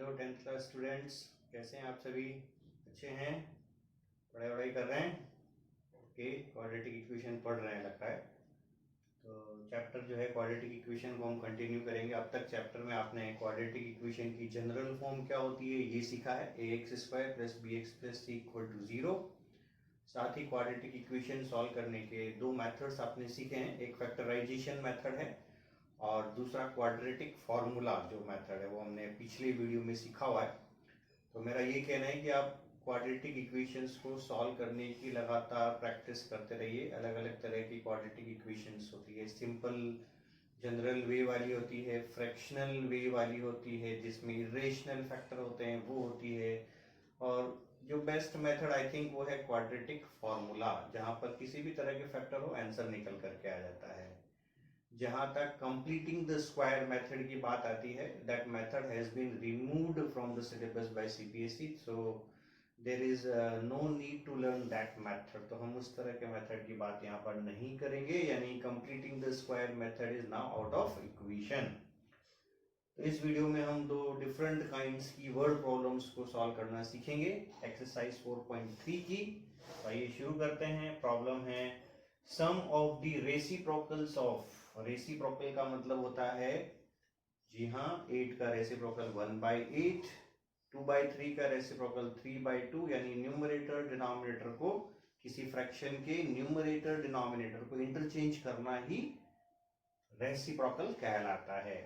Hello 10th class students, कैसे हैं आप सभी? अच्छे हैं? पढ़ाई कर रहे हैं? ओके, क्वाड्रेटिक इक्वेशन पढ़ रहे हैं लगता है। तो चैप्टर जो है क्वाड्रेटिक इक्वेशन को हम कंटिन्यू करेंगे। अब तक चैप्टर में आपने क्वाड्रेटिक इक्वेशन की जनरल फॉर्म क्या होती है ये सीखा है, ax² + bx + c = 0। साथ ही क्वाड्रेटिक इक्वेशन सॉल्व करने के दो मेथड्स आपने सीखे हैं, एक फैक्टराइजेशन मेथड है और दूसरा क्वाड्रेटिक फार्मूला जो मेथड है वो हमने पिछले वीडियो में सीखा हुआ है। तो मेरा ये कहना है कि आप क्वाड्रेटिक इक्वेशंस को सॉल्व करने की लगातार प्रैक्टिस करते रहिए। अलग अलग तरह की क्वाड्रेटिक इक्वेशंस होती है, सिंपल जनरल वे वाली होती है, फ्रैक्शनल वे वाली होती है जिसमें इरेशनल फैक्टर होते हैं वो होती है, और जो बेस्ट मेथड आई थिंक वो है क्वाड्रेटिक फार्मूला, जहां पर किसी भी तरह के फैक्टर हो आंसर निकल करके आ जाता है। जहां तक कंप्लीटिंग द स्क्वायर मेथड की बात आती है, that method has been removed from the syllabus by CBSE, so there is no need to learn that method. तो हम उस तरह के मेथड की बात यहाँ पर नहीं करेंगे, यानी completing the square method is now out of equation. तो इस वीडियो में हम दो डिफरेंट काइंड्स की वर्ड प्रॉब्लम्स को सॉल्व करना सीखेंगे, एक्सरसाइज 4.3 की। तो आइए शुरू करते हैं। प्रॉब्लम है sum of the reciprocals of, reciprocal का मतलब होता है, जी हाँ, 8 का रेसिप्रोकल 1/8, 2/3 का रेसिप्रोकल 3/2, यानी न्यूमरेटर डिनोमिनेटर को, किसी फ्रैक्शन के न्यूमरेटर डिनोमिनेटर को इंटरचेंज करना ही रेसिप्रोकल कहलाता है।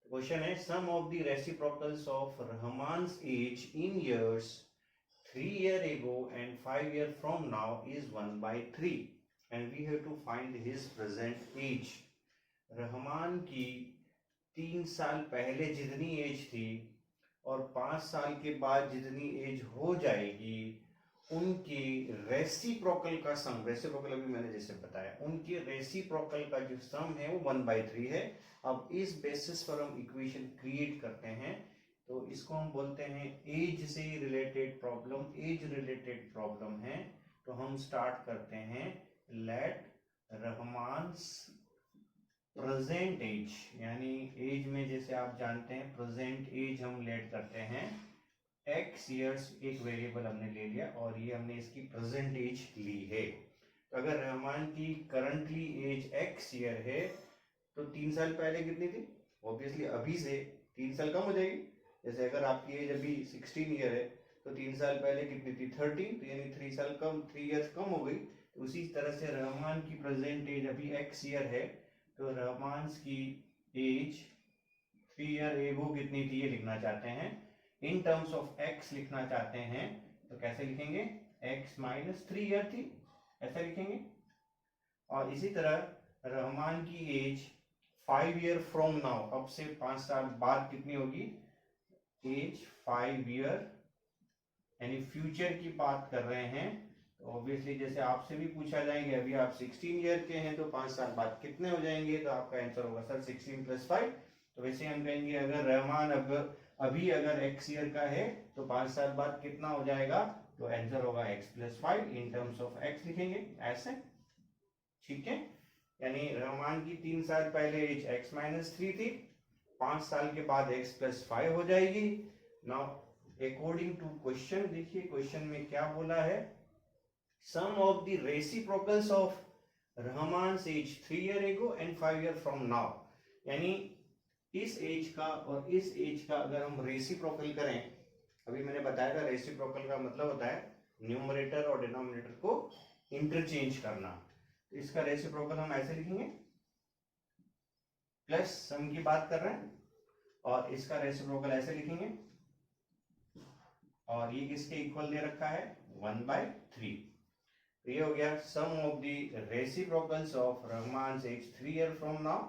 क्वेश्चन है sum of the reciprocals of रहमान's age in years 3 years ago and 5 years from now is 1/3 and we have to find his present age। Rahman की 3 साल पहले जितनी एज थी और 5 साल के बाद जितनी एज हो जाएगी, उनकी रेसिप्रोकल का सम, रेसिप्रोकल अभी मैंने जैसे बताया, उनके रेसिप्रोकल का जो सम है वो 1/3 है। अब इस बेसिस पर हम इक्वेशन क्रिएट करते हैं, तो इसको हम बोलते हैं एज से related problem. Age related problem है तो हम स्टार्ट करते हैं, लेट रहमान्स प्रेजेंट एज, यानी एज में जैसे आप जानते हैं प्रेजेंट एज हम लेट करते हैं x ईयर्स, एक वेरिएबल हमने ले लिया और ये हमने इसकी प्रेजेंट एज ली है। तो अगर रहमान की करंटली एज x ईयर है तो 3 साल पहले कितनी थी? ऑब्वियसली अभी से 3 साल कम हो जाएगी। जैसे अगर आपकी एज अभी 16 ईयर है तो 3 साल पहले कितनी थी? 13, तो यानी 3 साल कम, 3 इयर्स कम हो गई। तो उसी तरह से रहमान की प्रेजेंट एज अभी x ईयर है, तो रहमान की एज 3 ईयर एगो कितनी थी ये लिखना चाहते हैं, इन टर्म्स ऑफ x लिखना चाहते हैं, तो कैसे लिखेंगे? x - 3 ईयर थी, ऐसा लिखेंगे। और इसी तरह रहमान की एज 5 ईयर फ्रॉम नाउ, अब से 5 साल बाद कितनी होगी? एज 5 ईयर, यानी फ्यूचर की बात कर रहे हैं। तो ऑब्वियसली जैसे आपसे भी पूछा जाएंगे, अभी आप 16 ईयर के हैं तो 5 साल बाद कितने हो जाएंगे, तो आपका आंसर होगा सर 16 + 5। तो वैसे हम कहेंगे अगर रहमान अभी अगर x ईयर का है तो 5 साल बाद कितना हो जाएगा, तो आंसर होगा x + 5, in terms of x लिखेंगे ऐसे, ठीक है। यानी रहमान की 3 साल पहले एज x - 3 थी, 5 साल के बाद x + 5 हो जाएगी। नाउ अकॉर्डिंग टू क्वेश्चन, देखिए क्वेश्चन में क्या बोला है, sum of the reciprocals of रहमान's age 3 year ago and 5 year from now, यानी इस एज का और इस एज का अगर हम रेसिप्रोकल करें, अभी मैंने बताया था रेसिप्रोकल का मतलब होता है न्यूमरेटर और डिनोमिनेटर को इंटरचेंज करना। तो इसका रेसिप्रोकल हम ऐसे लिखेंगे, प्लस सम की बात कर रहे हैं, और इसका रेसिप्रोकल ऐसे लिखेंगे, और ये किसके इक्वल दे रखा है? 1/3। तो ये हो गया sum of the reciprocals of रहमान's age 3 year from now,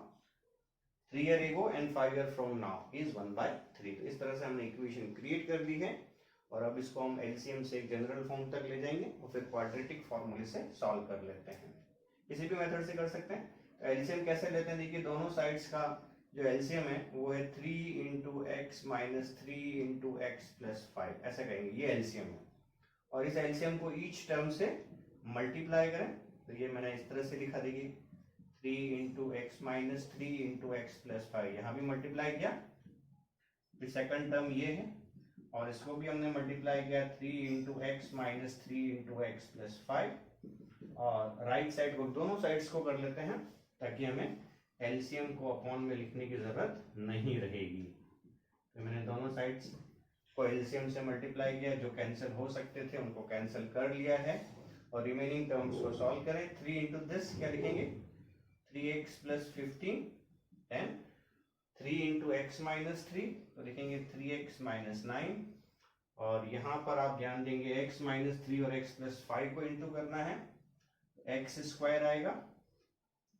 3 year ago and 5 year from now is 1/3। तो इस तरह से हमने इक्वेशन क्रिएट कर दी है, और अब इसको हम एलसीएम से एक जनरल फॉर्म तक ले जाएंगे और फिर क्वाड्रेटिक फॉर्मूले से सॉल्व कर लेते हैं। किसी भी मेथड से कर सकते हैं। तो एलसीएम कैसे लेते हैं, देखिए दोनों साइड्स का जो एलसीएम है वो है 3 × x - 3 × x + 5, ऐसा कहेंगे, ये एलसीएम है। और इस एलसीएम को ईच टर्म से मल्टीप्लाई करें, तो ये मैंने इस तरह से लिखा, देखिए 3 × x - 3 × x + 5, यहां भी मल्टीप्लाई किया, फिर सेकंड टर्म ये है और इसको भी हमने मल्टीप्लाई किया 3 into x minus 3 into x plus 5 और राइट साइड को दोनों साइड्स को कर लेते हैं ताकि हमें एलसीएम को अपॉन में लिखने की जरूरत नहीं रहेगी। तो मैंने दोनों साइड्स को एलसीएम से मल्टीप्लाई किया, जो कैंसिल हो सकते थे उनको कैंसिल कर लिया है और रिमेनिंग टर्म्स को सॉल्व करें। 3 इंटू दिस क्या लिखेंगे 3x plus 15 10 3 into x minus 3 तो लिखेंगे 3x माइनस 9 और यहाँ पर आप ध्यान देंगे x माइनस 3 और x प्लस 5 को इंटू करना है, x स्क्वायर आएगा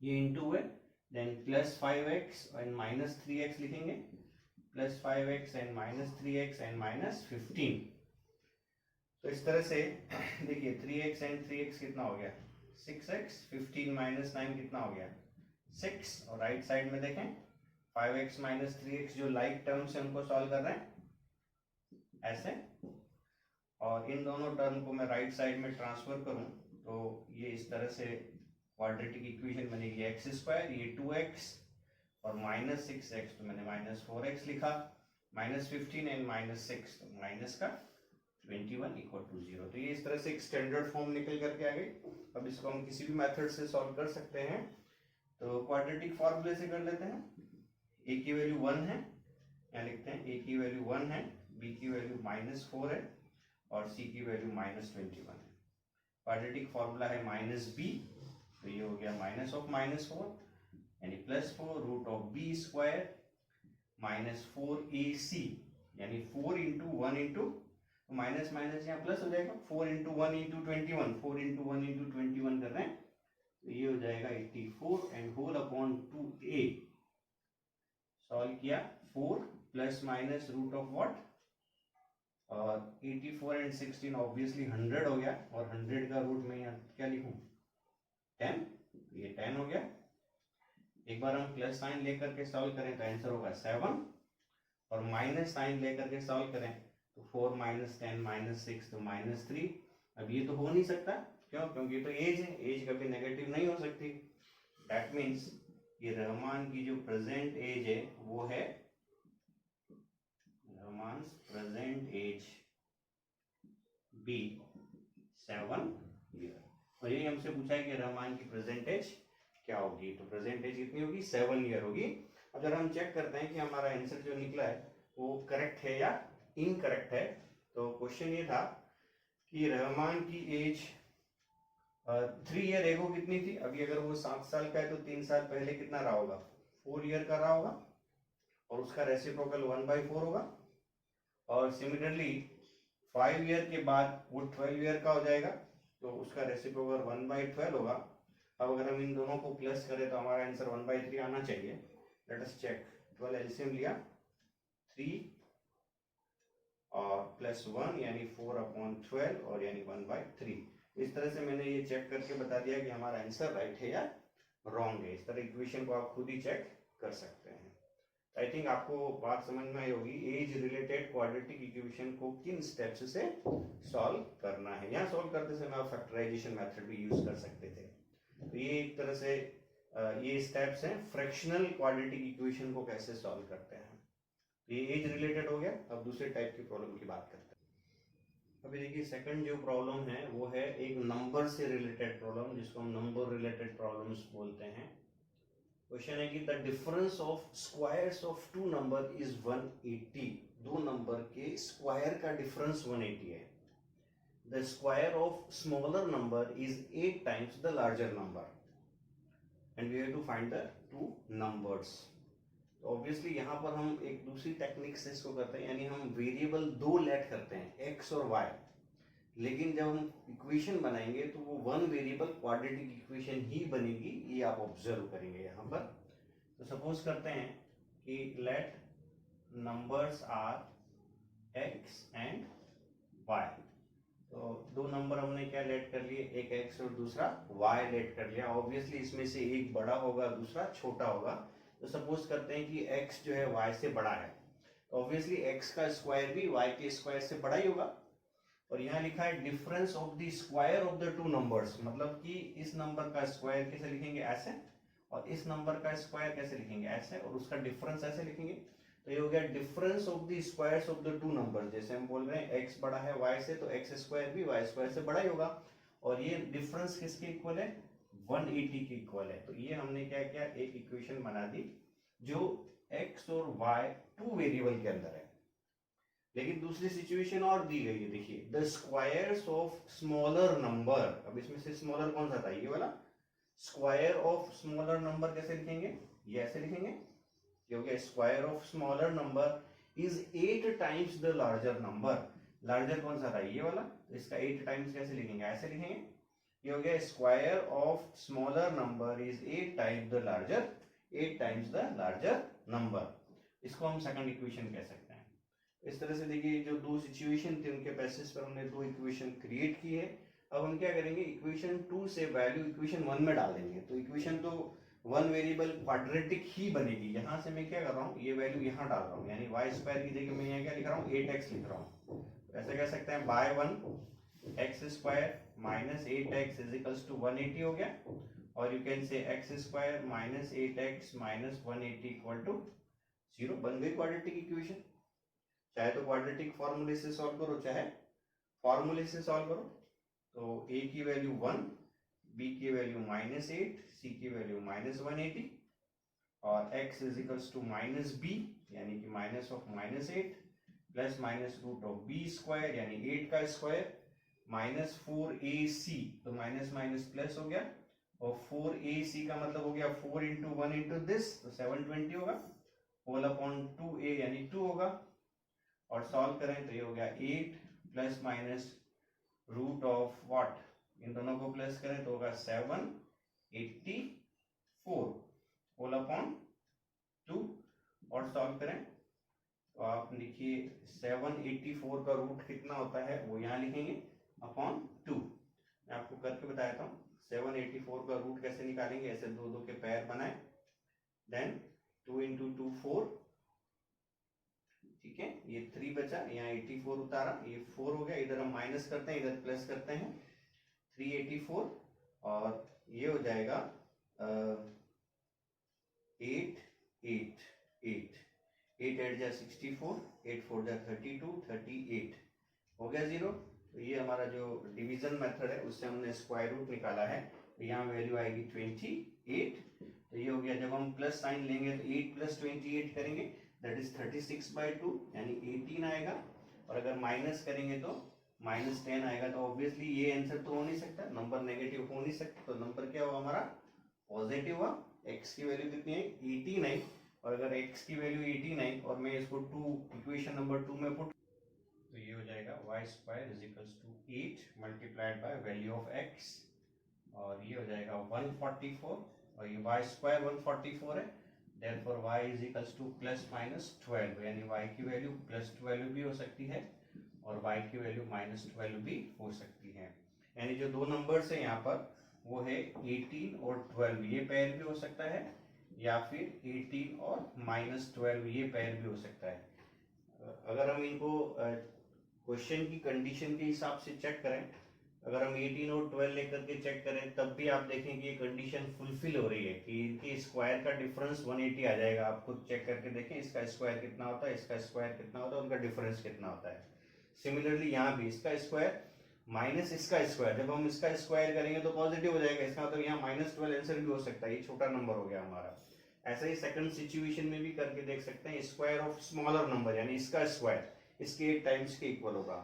ये इंटू है, then plus 5x and minus 3x लिखेंगे plus 5x and minus 3x and minus 15। तो इस तरह से देखिए 3x एंड 3x कितना हो गया 6x, 15 माइनस 9 कितना हो गया 6 और राइट साइड में देखें 5x माइनस 3x जो लाइक टर्म्स है उनको सॉल्व कर रहे हैं ऐसे और इन दोनों टर्म को मैं राइट साइड में ट्रांसफर करूं तो ये इस तरह से क्वाड्रेटिक इक्वेशन बनेगी एक्स स्क्वायर ये 2x और माइनस 6x तो मैंने माइनस 4x लिखा, माइनस 15 एंड माइनस 6 तो माइनस का 21 इक्वल टू 0। तो ये इस तरह से एक स्टैंडर्ड फॉर्म निकल करके आ गई। अब इसको हम किसी भी मेथड से सॉल्व कर सकते हैं। तो क्वाड्रेटिक फॉर्मूले से कर लेते हैं। a की वैल्यू 1 है, यहाँ लिखते हैं a की वैल्यू 1 है, b की वैल्यू माइनस 4 है और c की वैल्यू माइनस 21 है। क्वाड्रेटिक फॉर्मूला है माइनस b तो ये हो गया माइनस ऑफ माइनस 4 यानी plus 4 root of B square minus 4ac यानी 4 इंटू 1 इंटू माइनस माइनस यहाँ प्लस हो जाएगा 4 इंटू 1 इंटू 21 4 इंटू 1 इंटू 21 कर रहे हैं तो ये हो जाएगा 84 and whole upon 2a solve किया 4 plus minus root of what और 84 एंड 16 ऑब्वियसली 100 हो गया और 100 का रूट में यहाँ क्या लिखूं 10 ये 10 हो गया। एक बार हम प्लस साइन लेकर के सॉल्व करें तो आंसर होगा 7 और माइनस साइन लेकर के सॉल्व करें तो 4 माइनस 10 माइनस 6 तो माइनस 3। अब ये तो हो नहीं सकता, क्यों? क्योंकि तो एज है, एज कभी नेगेटिव नहीं हो सकती। दैट मीन्स ये रहमान की जो प्रेजेंट एज है वो है Rahman present age be 7 year और यही हमसे पूछा है कि रहमान की प्रेजेंट एज क्या होगी। तो प्रेजेंट एज कितनी होगी 7 ईयर होगी। अगर हम चेक करते हैं कि हमारा आंसर जो निकला है वो करेक्ट है या इनकरेक्ट है। तो क्वेश्चन ये था कि रहमान की एज 3 ईयर एगो कितनी थी। अभी अगर वो 7 साल का है तो 3 साल पहले कितना रहा होगा 4 ईयर का रहा होगा और उसका रेसिप्रोकल 1/4 होगा और सिमिलरली 5 ईयर के बाद वो 12 ईयर का हो जाएगा तो उसका रेसिप्रोकल 1/12 होगा। अब अगर हम इन दोनों को प्लस करें तो हमारा आंसर 1/3 आना चाहिए। Let us check. 12 एलसीएम लिया 3 और प्लस 1 यानी 4/12 और यानी 1/3। इस तरह से मैंने ये चेक करके बता दिया कि हमारा आंसर राइट है या रॉन्ग है। इस तरह इक्वेशन को आप खुद ही चेक कर सकते हैं। आई थिंक आपको बात समझ में आई होगी एज रिलेटेड क्वाड्रेटिक इक्वेशन को किन स्टेप्स से सॉल्व करना है। यहाँ सॉल्व करते समय आप फैक्टराइजेशन मेथड भी यूज कर सकते थे। तो ये एक तरह से ये स्टेप्स हैं फ्रैक्शनल क्वाड्रेटिक इक्वेशन को कैसे सॉल्व करते हैं। ये एज रिलेटेड हो गया। अब दूसरे टाइप की प्रॉब्लम की बात करते हैं। अभी देखिए सेकंड जो प्रॉब्लम है वो है एक नंबर से रिलेटेड प्रॉब्लम जिसको हम नंबर रिलेटेड प्रॉब्लम्स बोलते हैं। क्वेश्चन है कि the difference of squares of two number is 180। दो नंबर के स्क्वायर का डिफरेंस 180 है। The square of smaller number is 8 times the larger number and we have to find the two numbers. तो ऑब्वियसली यहाँ पर हम एक दूसरी टेक्निक से इसको करते हैं, यानी हम वेरिएबल दो लेट करते हैं एक्स और वाई, लेकिन जब हम इक्वेशन बनाएंगे तो वो वन वेरिएबल क्वाड्रेटिक इक्वेशन ही बनेगी। ये आप ऑब्जर्व करेंगे यहाँ पर। तो सपोज करते हैं कि let numbers are X and Y. तो दो नंबर हमने क्या लेट कर लिए, एक एक्स और दूसरा वाई लेट कर लिया। ऑब्वियसली इसमें से एक बड़ा होगा दूसरा छोटा होगा। तो सपोज करते हैं कि x जो है y से बड़ा है तो ऑब्वियसली x का स्क्वायर भी y के स्क्वायर से बड़ा ही होगा। और यहाँ लिखा है difference of the square of the two numbers, मतलब कि इस नंबर का स्क्वायर कैसे लिखेंगे ऐसे और इस नंबर का स्क्वायर कैसे लिखेंगे ऐसे और उसका डिफरेंस ऐसे लिखेंगे। तो ये हो गया difference of the squares of the two number. जैसे हम बोल रहे हैं x बड़ा है y से, तो x स्क्वायर भी y स्क्वायर से बड़ा ही होगा, और ये डिफरेंस किसके इक्वल है, 180 के इक्वल है। तो ये हमने क्या किया, एक इक्वेशन बना दी जो x और y टू वेरिएबल के अंदर है। लेकिन दूसरी सिचुएशन और दी गई है, देखिए the squares of smaller number. अब इसमें से स्मॉलर कौन सा था, ये वाला। स्क्वायर ऑफ स्मॉलर नंबर कैसे लिखेंगे, ये ऐसे लिखेंगे, क्योंकि square of smaller number is 8 times the larger number. Larger कौन सा था, ये वाला, तो इसका 8 टाइम्स कैसे लिखेंगे, ऐसे लिखेंगे। ये हो गया square of smaller number is 8 times the larger, 8 times the larger number. इसको हम सेकंड इक्वेशन कह सकते हैं। इस तरह से देखिए जो दो सिचुएशन थी उनके बेसिस पर हमने दो इक्वेशन क्रिएट की है। अब हम क्या करेंगे, इक्वेशन 2 से वैल्यू इक्वेशन 1 में डाल देंगे। तो इक्वेशन तो 1 वेरिएबल क्वाड्रेटिक ही बनेगी। यहाँ से मैं क्या कर रहा हूँ, ये वैल्यू यहाँ डाल रहा हूँ, यानी वाई स्क्वायर की जगह मैं यहाँ क्या लिख रहा हूँ, 8x लिख रहा हूँ। ऐसे कह सकते हैं by 1 x square minus 8x is equals to 180 हो गया, और you can say x square minus 8x minus 180 equal to 0। बन गई क्वाड्रेटिक इक्वेशन। चाहे तो क्वाड्रेटिक फॉर्मूले से सॉल्व करो, चाहे फॉर्मूले से सॉल्व करो। तो a की वैल्यू 1, b की वैल्यू -8, c की वैल्यू -180, और x is equals to minus b यानी कि minus of -8 plus minus root of b square यानी 8 का स्क्वायर माइनस 4ac, तो माइनस माइनस प्लस हो गया, और 4ac का मतलब हो गया 4 इंटू 1 इंटू दिस, तो 720 होगा, होल अपॉन 2a यानी 2 होगा, और सॉल्व करें तो ये हो गया 8 plus minus root of what, इन दोनों को प्लस करें तो होगा 784 होल अपॉन 2, और सॉल्व करें तो आप लिखिए 784 का रूट कितना होता है वो यहाँ लिखेंगे अपॉन 2। मैं आपको करके बताया हूँ 784 का रूट कैसे निकालेंगे। ऐसे दो दो के पैर बनाए, देन 2 इंटू 2 4, ठीक है, ये 3 बचा, यहाँ 84 उतारा, ये 4 हो गया, इधर हम माइनस करते हैं, इधर प्लस करते हैं, 384, और ये हो जाएगा 8 8 8 8 8 जा 64, 8 4 जा 32, 38 हो गया 0। तो ये हमारा जो डिवीजन मेथड है उससे हमने स्क्वायर रूट निकाला है, तो यहाँ वैल्यू आएगी 28। तो ये हो गया, जब हम प्लस साइन लेंगे तो 8 प्लस 28 करेंगे, दैट इज 36/2 यानी 18 आएगा, और अगर माइनस करेंगे तो -10 आएगा। तो ऑब्वियसली ये आंसर तो हो नहीं सकता, नंबर नेगेटिव हो नहीं सकता, तो नंबर क्या हुआ हमारा, पॉजिटिव हुआ। x की वैल्यू कितनी है, 89, और अगर x की वैल्यू 89 और मैं इसको 2 इक्वेशन नंबर 2 में पुट, तो ये हो जाएगा y square is equals to 8 multiplied by value of x, और ये हो जाएगा 144, और ये y स्क्वायर 144 है, therefore y is equals to plus minus 12, यानी y की वैल्यू प्लस 12 भी हो सकती है और y की वैल्यू -12 भी हो सकती है। यानी जो दो नंबर्स है यहाँ पर वो है 18 और 12, ये पेयर भी हो सकता है, या फिर 18 और -12 ये पेयर भी हो सकता है। अगर हम इनको क्वेश्चन की कंडीशन के हिसाब से चेक करें, अगर हम 18 और 12 लेकर के चेक करें तब भी आप देखें कि ये कंडीशन फुलफिल हो रही है कि इनके स्क्वायर का डिफरेंस 180 आ जाएगा। आप खुद चेक करके देखें इसका स्क्वायर कितना होता है, इसका स्क्वायर कितना होता है, उनका डिफरेंस कितना होता है। सिमिलरली यहाँ भी इसका स्क्वायर माइनस इसका स्क्वायर, जब हम इसका स्क्वायर करेंगे तो पॉजिटिव हो जाएगा, इसका मतलब यहाँ -12 आंसर भी हो सकता है, ये छोटा नंबर हो गया हमारा। ऐसा ही सेकंड सिचुएशन में भी करके देख सकते हैं, स्क्वायर ऑफ स्मॉलर नंबर यानी इसका स्क्वायर इसके 8 टाइम्स के इक्वल होगा,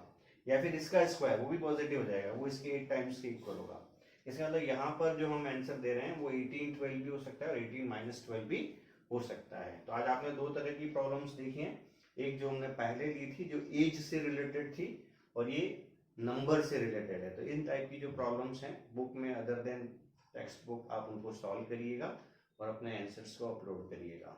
या फिर इसका स्क्वायर वो भी पॉजिटिव हो जाएगा, वो इसके 8 टाइम्स के इक्वल होगा। इसका मतलब यहाँ पर जो हम आंसर दे रहे हैं वो 18 12 भी हो सकता है और 18 -12 भी हो सकता है। तो आज आपने दो तरह की प्रॉब्लम्स देखी हैं, एक जो हमने पहले ली थी जो एज से रिलेटेड थी, और ये नंबर से रिलेटेड है। तो इन टाइप की जो प्रॉब्लम्स हैं बुक में अदर देन टेक्स्ट बुक आप उनको सॉल्व करिएगा और अपने आंसर्स को अपलोड करिएगा।